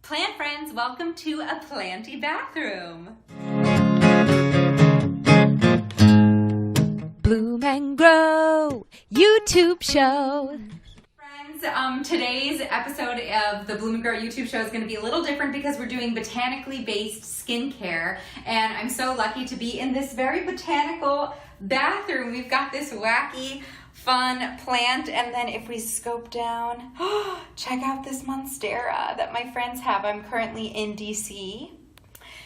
Plant friends, welcome to a planty bathroom. Bloom and Grow YouTube show. Friends, today's episode of the Bloom and Grow YouTube show is going to be a little different because we're doing botanically based skincare, and I'm so lucky to be in this very botanical bathroom. We've got this wacky fun plant, and then if we scope down, check out this monstera that my friends have. I'm currently in DC.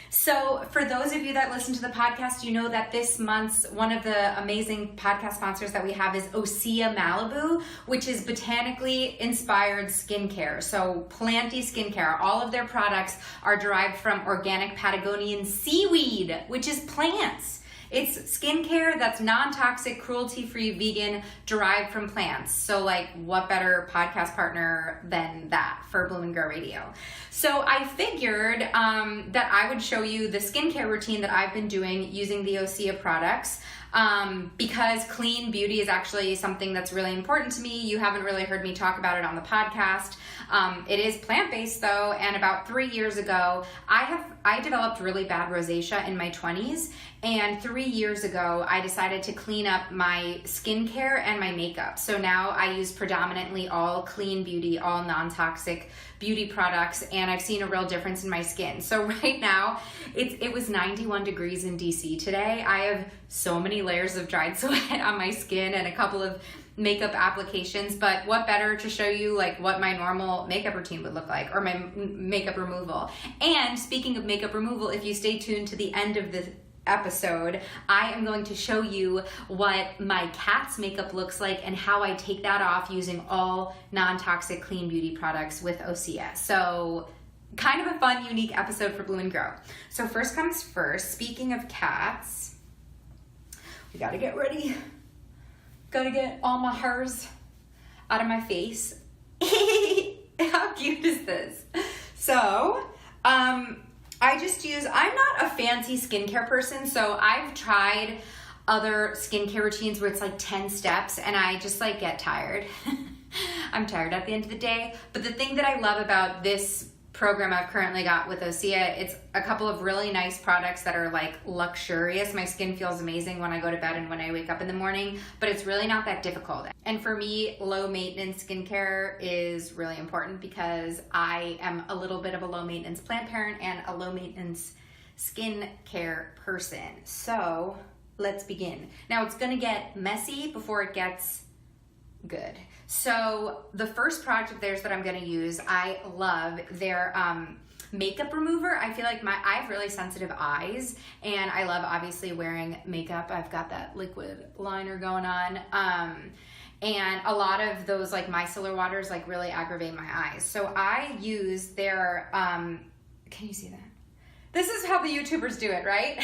So for those of you that listen to the podcast, you know that this month's one of the amazing podcast sponsors that we have is Osea Malibu, which is botanically inspired skincare. So planty skincare. All of their products are derived from organic Patagonian seaweed, which is plants. It's skincare that's non-toxic, cruelty-free, vegan, derived from plants. So like, what better podcast partner than that for Bloom and Grow Radio? So I figured that I would show you the skincare routine that I've been doing using the Osea products. Because clean beauty is actually something that's really important to me. You haven't really heard me talk about it on the podcast. It is plant-based though, and about 3 years ago, I developed really bad rosacea in my 20s, and 3 years ago, I decided to clean up my skincare and my makeup. So now I use predominantly all clean beauty, all non-toxic beauty products, and I've seen a real difference in my skin. So right now, it was 91 degrees in DC today. I have so many layers of dried sweat on my skin and a couple of makeup applications, but what better to show you like what my normal makeup routine would look like, or my makeup removal. And speaking of makeup removal, if you stay tuned to the end of the episode, I am going to show you what my cat's makeup looks like and how I take that off using all non-toxic clean beauty products with Osea. So kind of a fun, unique episode for Bloom and Grow. So first comes first, speaking of cats, we gotta get ready. Gotta get all my hairs out of my face. How cute is this? So, I'm not a fancy skincare person, so I've tried other skincare routines where it's like 10 steps and I just like get tired. I'm tired at the end of the day. But the thing that I love about this program I've currently got with Osea, it's a couple of really nice products that are like luxurious. My skin feels amazing when I go to bed and when I wake up in the morning, but it's really not that difficult. And for me, low maintenance skincare is really important because I am a little bit of a low maintenance plant parent and a low maintenance skincare person. So let's begin. Now it's gonna get messy before it gets good. So the first product of theirs that I'm going to use, I love their makeup remover. I feel like I have really sensitive eyes, and I love obviously wearing makeup. I've got that liquid liner going on, and a lot of those like micellar waters like really aggravate my eyes. So I use their, can you see that? This is how the YouTubers do it, right?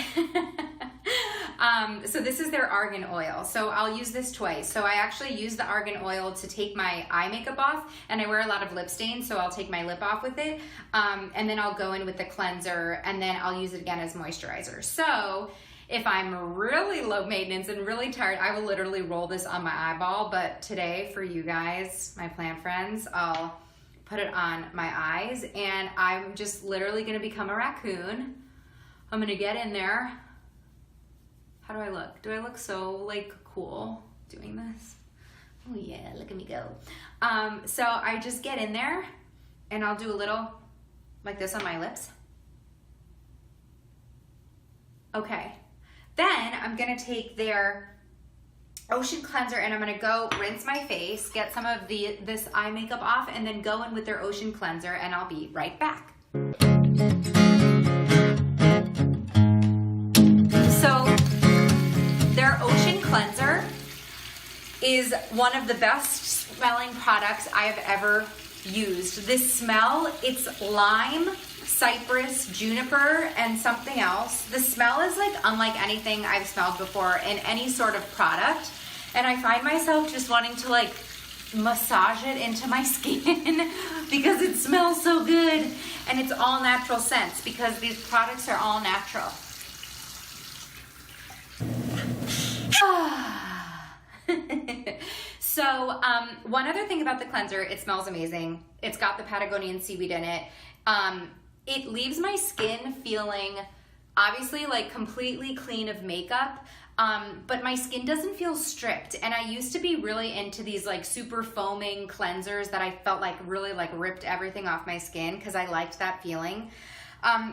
So this is their argan oil. So I'll use this twice. So I actually use the argan oil to take my eye makeup off, and I wear a lot of lip stains, so I'll take my lip off with it. And then I'll go in with the cleanser, and then I'll use it again as moisturizer. So if I'm really low maintenance and really tired, I will literally roll this on my eyeball. But today for you guys, my plant friends, I'll put it on my eyes, and I'm just literally gonna become a raccoon. I'm gonna get in there. How do I look? Do I look so like cool doing this? Oh yeah, look at me go. So I just get in there and I'll do a little like this on my lips. Okay. Then I'm gonna take their Ocean Cleanser and I'm gonna go rinse my face, get some of this eye makeup off, and then go in with their Ocean Cleanser, and I'll be right back. So their Ocean Cleanser is one of the best smelling products I have ever used. This smell, it's lime, cypress, juniper, and something else. The smell is like unlike anything I've smelled before in any sort of product. And I find myself just wanting to like massage it into my skin because it smells so good. And it's all natural scents because these products are all natural. So one other thing about the cleanser, it smells amazing. It's got the Patagonian seaweed in it. It leaves my skin feeling obviously like completely clean of makeup, but my skin doesn't feel stripped. And I used to be really into these like super foaming cleansers that I felt like really like ripped everything off my skin because I liked that feeling.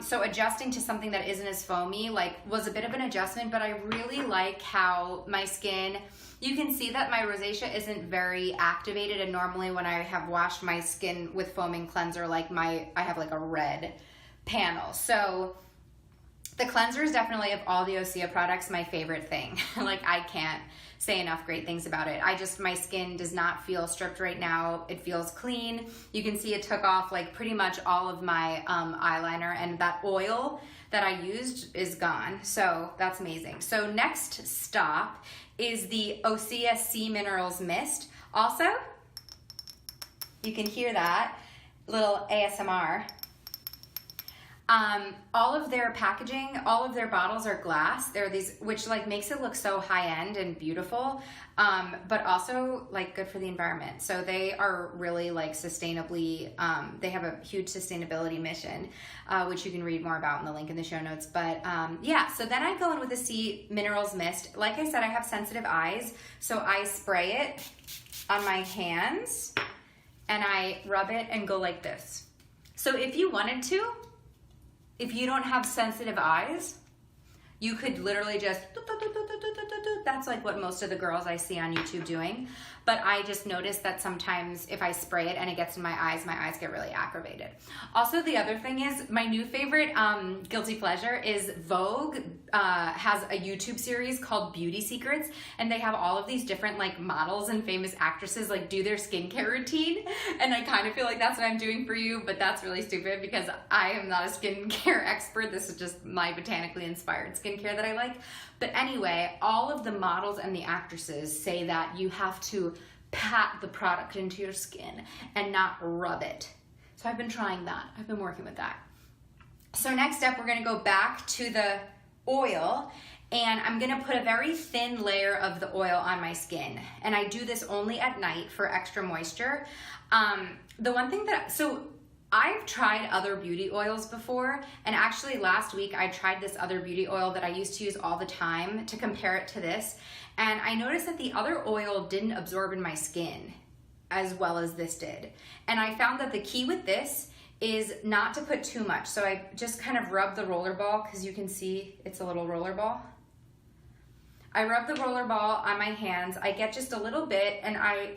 So adjusting to something that isn't as foamy like was a bit of an adjustment, but I really like how my skin, you can see that my rosacea isn't very activated, and normally when I have washed my skin with foaming cleanser, like I have like a red panel. So the cleanser is definitely, of all the Osea products, my favorite thing. Like I can't say enough great things about it. My skin does not feel stripped right now. It feels clean. You can see it took off like pretty much all of my eyeliner, and that oil that I used is gone. So that's amazing. So next stop is the Osea Sea Minerals Mist. Also, you can hear that little ASMR. All of their packaging, all of their bottles are glass. They're these, which like makes it look so high end and beautiful, but also like good for the environment. So they are really like sustainably, they have a huge sustainability mission, which you can read more about in the link in the show notes. But yeah, so then I go in with the Sea Minerals Mist. Like I said, I have sensitive eyes, so I spray it on my hands and I rub it and go like this. So if you wanted to, if you don't have sensitive eyes, you could literally just, that's like what most of the girls I see on YouTube doing. But I just noticed that sometimes if I spray it and it gets in my eyes get really aggravated. Also, the other thing is my new favorite guilty pleasure is Vogue has a YouTube series called Beauty Secrets, and they have all of these different like models and famous actresses like do their skincare routine. And I kind of feel like that's what I'm doing for you, but that's really stupid because I am not a skincare expert. This is just my botanically inspired skincare that I like. But anyway, all of the models and the actresses say that you have to pat the product into your skin and not rub it. So I've been trying that. I've been working with that. So next up, we're gonna go back to the oil, and I'm gonna put a very thin layer of the oil on my skin. And I do this only at night for extra moisture. The one thing so I've tried other beauty oils before, and actually last week I tried this other beauty oil that I used to use all the time to compare it to this, and I noticed that the other oil didn't absorb in my skin as well as this did. And I found that the key with this is not to put too much. So I just kind of rub the roller ball, because you can see it's a little roller ball. I rub the roller ball on my hands. I get just a little bit, and I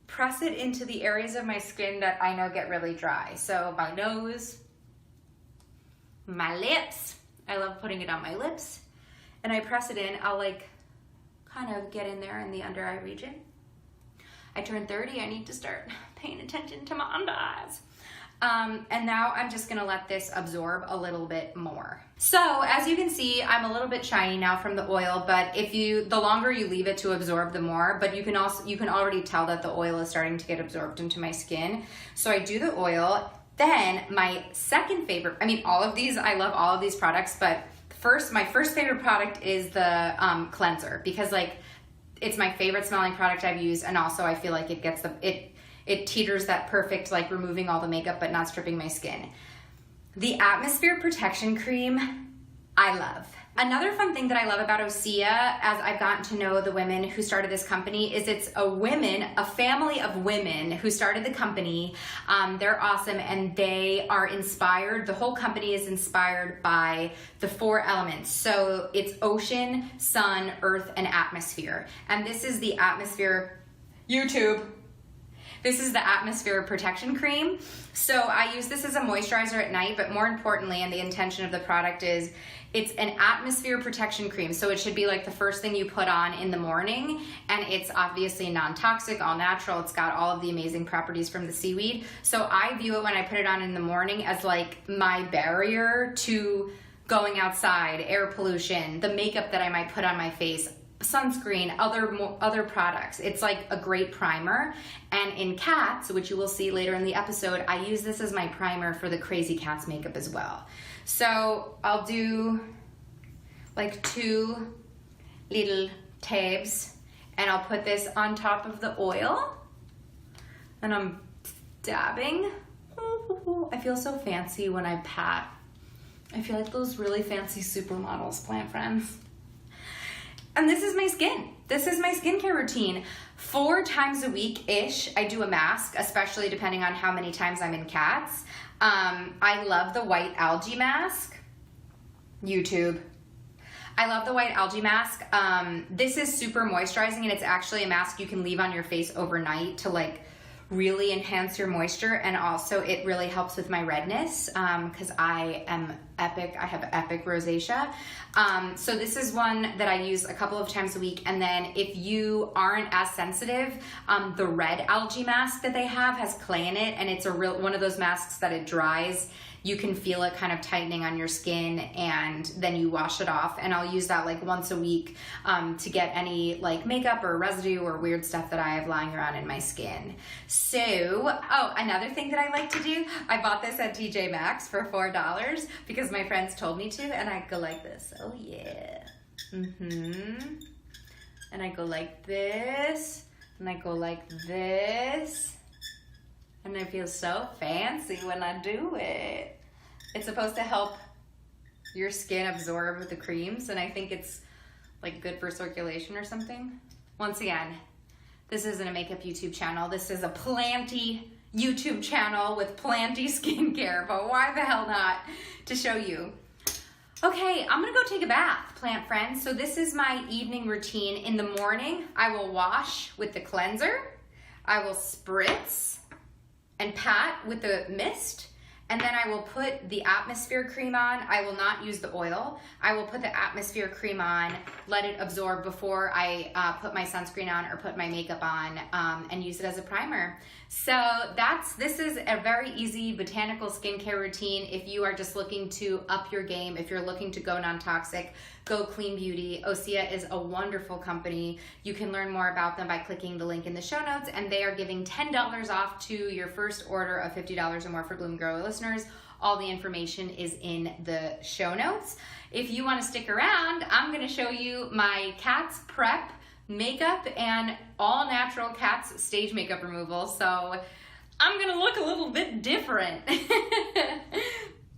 press it into the areas of my skin that I know get really dry. So my nose, my lips. I love putting it on my lips. And I press it in. I'll like kind of get in there in the under eye region. I turned 30, I need to start paying attention to my under eyes. And now I'm just gonna let this absorb a little bit more. So as you can see, I'm a little bit shiny now from the oil, but the longer you leave it to absorb, the more. But you can already tell that the oil is starting to get absorbed into my skin. So I do the oil. Then my second favorite, all of these, I love all of these products, but my first favorite product is the cleanser, because like it's my favorite smelling product I've used, and also I feel like it teeters that perfect, like removing all the makeup but not stripping my skin. The Atmosphere Protection Cream, I love. Another fun thing that I love about Osea, as I've gotten to know the women who started this company, is it's a family of women who started the company. They're awesome, and they are inspired. The whole company is inspired by the 4 elements. So it's ocean, sun, earth, and atmosphere. And this is the Atmosphere YouTube. This is the Atmosphere Protection Cream. So I use this as a moisturizer at night, but more importantly, and the intention of the product is, it's an atmosphere protection cream. So it should be like the first thing you put on in the morning, and it's obviously non-toxic, all natural. It's got all of the amazing properties from the seaweed. So I view it when I put it on in the morning as like my barrier to going outside, air pollution, the makeup that I might put on my face, sunscreen, other products. It's like a great primer. And in cats, which you will see later in the episode, I use this as my primer for the Crazy Cats makeup as well. So I'll do like 2 little tabs, and I'll put this on top of the oil, and I'm dabbing feel so fancy when I pat. I feel like those really fancy supermodels, plant friends. And this is my skin. This is my skincare routine. 4 times a week-ish, I do a mask, especially depending on how many times I'm in cats. I love the white algae mask. YouTube. I love the white algae mask. This is super moisturizing, and it's actually a mask you can leave on your face overnight to like really enhance your moisture, and also it really helps with my redness because I am epic. I have epic rosacea. So this is one that I use a couple of times a week, and then if you aren't as sensitive, the red algae mask that they have has clay in it, and it's one of those masks that it dries. You can feel it kind of tightening on your skin, and then you wash it off, and I'll use that like once a week to get any like makeup or residue or weird stuff that I have lying around in my skin. So, oh, another thing that I like to do, I bought this at TJ Maxx for $4 because my friends told me to, and I go like this. Oh yeah. And I go like this, and I go like this, and I feel so fancy when I do it. It's supposed to help your skin absorb the creams, and I think it's like good for circulation or something. Once again, this isn't a makeup YouTube channel. This is a planty YouTube channel with planty skincare, but why the hell not to show you. Okay, I'm gonna go take a bath, plant friends. So this is my evening routine. In the morning, I will wash with the cleanser. I will spritz and pat with the mist, and then I will put the Atmosphere cream on. I will not use the oil. I will put the Atmosphere cream on, let it absorb before I put my sunscreen on or put my makeup on, and use it as a primer. So this is a very easy botanical skincare routine if you are just looking to up your game, if you're looking to go non-toxic, go clean beauty. Osea is a wonderful company. You can learn more about them by clicking the link in the show notes, and they are giving $10 off to your first order of $50 or more for Bloom and Grow listeners. All the information is in the show notes. If you want to stick around, I'm going to show you my Cats Prep makeup and all natural Cats stage makeup removal. So I'm going to look a little bit different.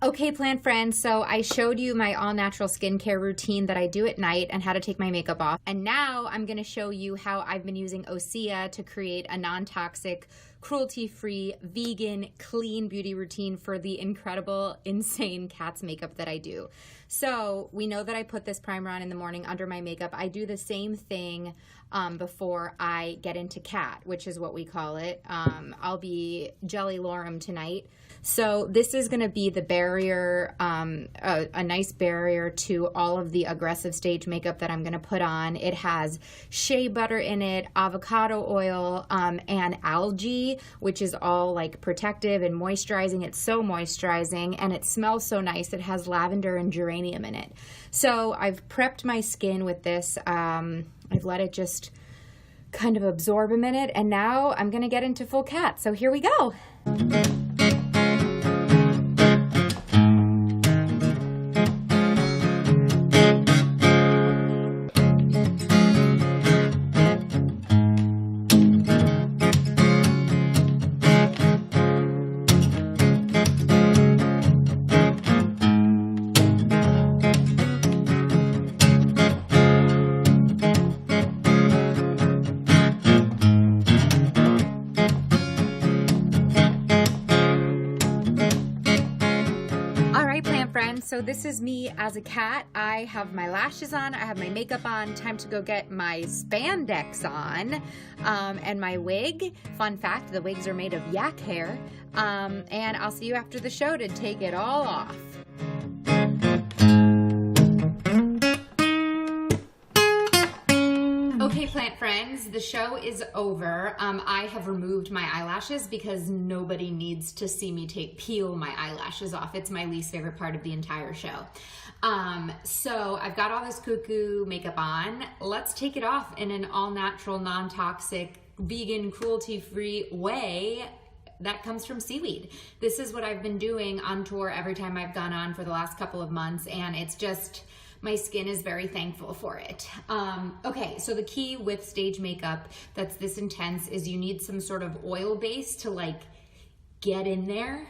Okay, plant friends, so I showed you my all-natural skincare routine that I do at night and how to take my makeup off. And now I'm going to show you how I've been using Osea to create a non-toxic, cruelty-free, vegan, clean beauty routine for the incredible, insane Cats makeup that I do. So we know that I put this primer on in the morning under my makeup. I do the same thing before I get into cat, which is what we call it. I'll be Jelly Lorem tonight. So this is going to be the barrier, a nice barrier to all of the aggressive stage makeup that I'm going to put on. It has shea butter in it, avocado oil, and algae, which is all like protective and moisturizing. It's so moisturizing, and it smells so nice. It has lavender and geranium in it. So I've prepped my skin with this. I've let it just kind of absorb a minute, and now I'm going to get into full cat. So here we go. So this is me as a cat. I have my lashes on, I have my makeup on, time to go get my spandex on, and my wig. Fun fact, the wigs are made of yak hair, and I'll see you after the show to take it all off. Okay, plant friends, the show is over. I have removed my eyelashes because nobody needs to see me peel my eyelashes off. It's my least favorite part of the entire show. So I've got all this cuckoo makeup on. Let's take it off in an all-natural, non-toxic, vegan, cruelty-free way that comes from seaweed. This is what I've been doing on tour every time I've gone on for the last couple of months, and it's just... my skin is very thankful for it. Okay, so the key with stage makeup that's this intense is you need some sort of oil base to like get in there.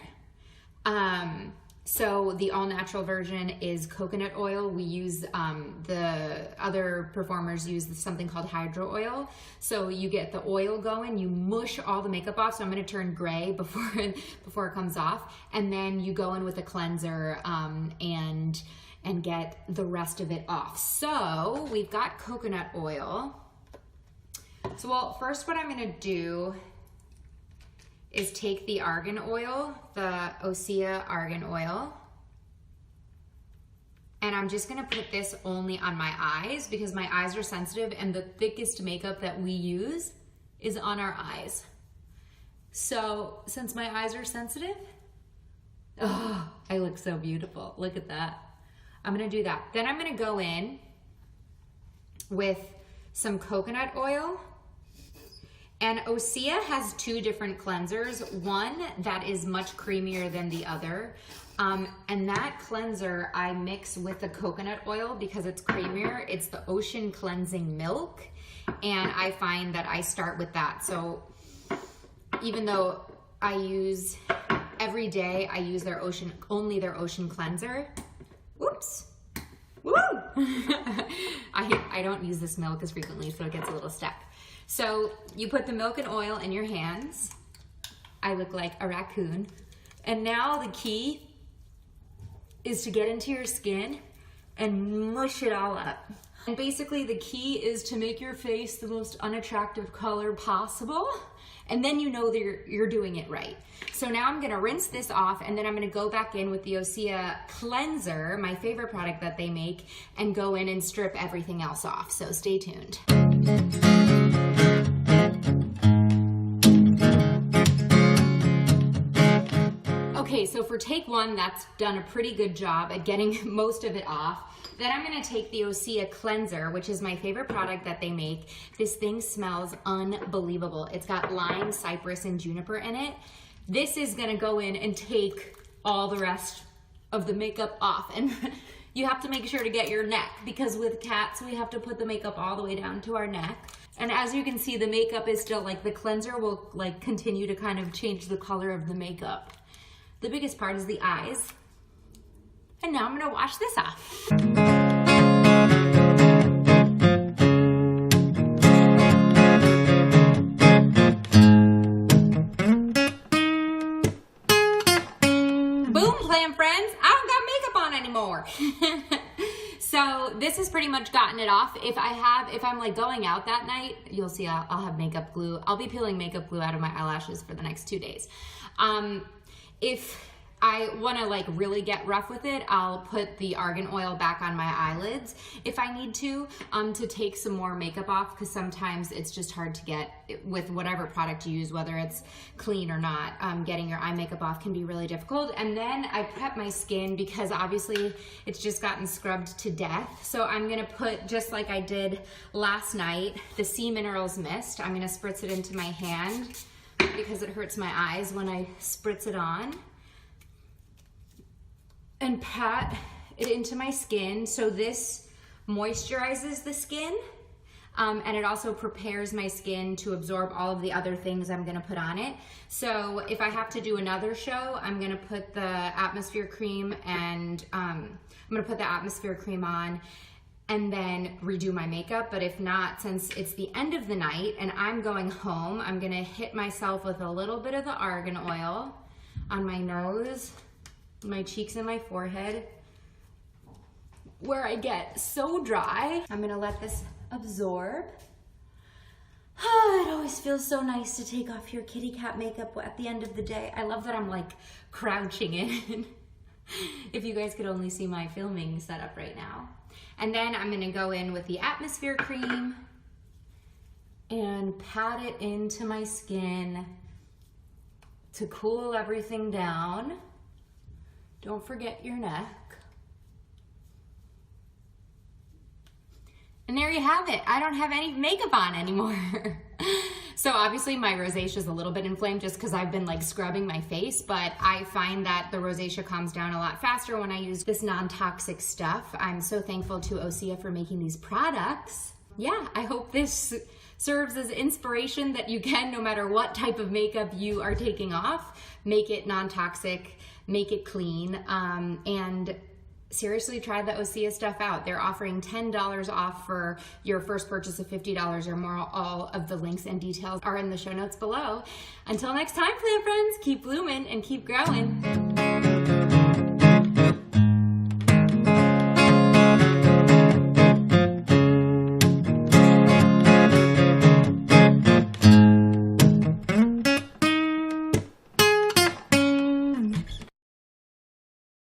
So the all natural version is coconut oil. We use, the other performers use something called hydro oil. So you get the oil going, you mush all the makeup off. So I'm gonna turn gray before it comes off. And then you go in with a cleanser and get the rest of it off. So we've got coconut oil. So well, first what I'm gonna do is take the argan oil, the Osea argan oil, and I'm just gonna put this only on my eyes because my eyes are sensitive and the thickest makeup that we use is on our eyes. So since my eyes are sensitive, oh, I look so beautiful. Look at that. I'm gonna do that. Then I'm gonna go in with some coconut oil. And Osea has two different cleansers, one that is much creamier than the other. And that cleanser I mix with the coconut oil because it's creamier. It's the Ocean Cleansing Milk. And I find that I start with that. So even though I use, every day I use only their Ocean Cleanser. Whoops. Woo! I don't use this milk as frequently, so it gets a little stuck. So you put the milk and oil in your hands. I look like a raccoon. And now the key is to get into your skin and mush it all up. And basically the key is to make your face the most unattractive color possible. And then you know that you're doing it right. So now I'm gonna rinse this off and then I'm gonna go back in with the Osea cleanser, my favorite product that they make, and go in and strip everything else off. So stay tuned. Okay, so for take one, that's done a pretty good job at getting most of it off. Then I'm gonna take the Osea cleanser, which is my favorite product that they make. This thing smells unbelievable. It's got lime, cypress, and juniper in it. This is gonna go in and take all the rest of the makeup off. And you have to make sure to get your neck because with cats, we have to put the makeup all the way down to our neck. And as you can see, the makeup is still like, the cleanser will like continue to kind of change the color of the makeup. The biggest part is the eyes. And now I'm gonna wash this off. Boom, Plan Friends, I don't got makeup on anymore. So this has pretty much gotten it off. If I'm like going out that night, you'll see I'll have makeup glue. I'll be peeling makeup glue out of my eyelashes for the next 2 days. If I want to like really get rough with it, I'll put the argan oil back on my eyelids if I need to take some more makeup off because sometimes it's just hard to get with whatever product you use, whether it's clean or not. Getting your eye makeup off can be really difficult. And then I prep my skin because obviously it's just gotten scrubbed to death. So I'm gonna put, just like I did last night, the Sea Minerals Mist. I'm gonna spritz it into my hand because it hurts my eyes when I spritz it on. And pat it into my skin. So this moisturizes the skin and it also prepares my skin to absorb all of the other things I'm gonna put on it. So if I have to do another show, I'm gonna put the Atmosphere cream and I'm gonna put the Atmosphere cream on and then redo my makeup. But if not, since it's the end of the night and I'm going home, I'm gonna hit myself with a little bit of the argan oil on my nose, my cheeks and my forehead, where I get so dry. I'm gonna let this absorb. Oh, it always feels so nice to take off your kitty cat makeup at the end of the day. I love that I'm like crouching in. If you guys could only see my filming setup right now. And then I'm gonna go in with the Atmosphere cream and pat it into my skin to cool everything down. Don't forget your neck. And there you have it. I don't have any makeup on anymore. So obviously my rosacea is a little bit inflamed just because I've been like scrubbing my face, but I find that the rosacea calms down a lot faster when I use this non-toxic stuff. I'm so thankful to Osea for making these products. Yeah, I hope this serves as inspiration that you can, no matter what type of makeup you are taking off, make it non-toxic, make it clean, and seriously try the Osea stuff out. They're offering $10 off for your first purchase of $50 or more. All of the links and details are in the show notes below. Until next time, plant friends, keep blooming and keep growing.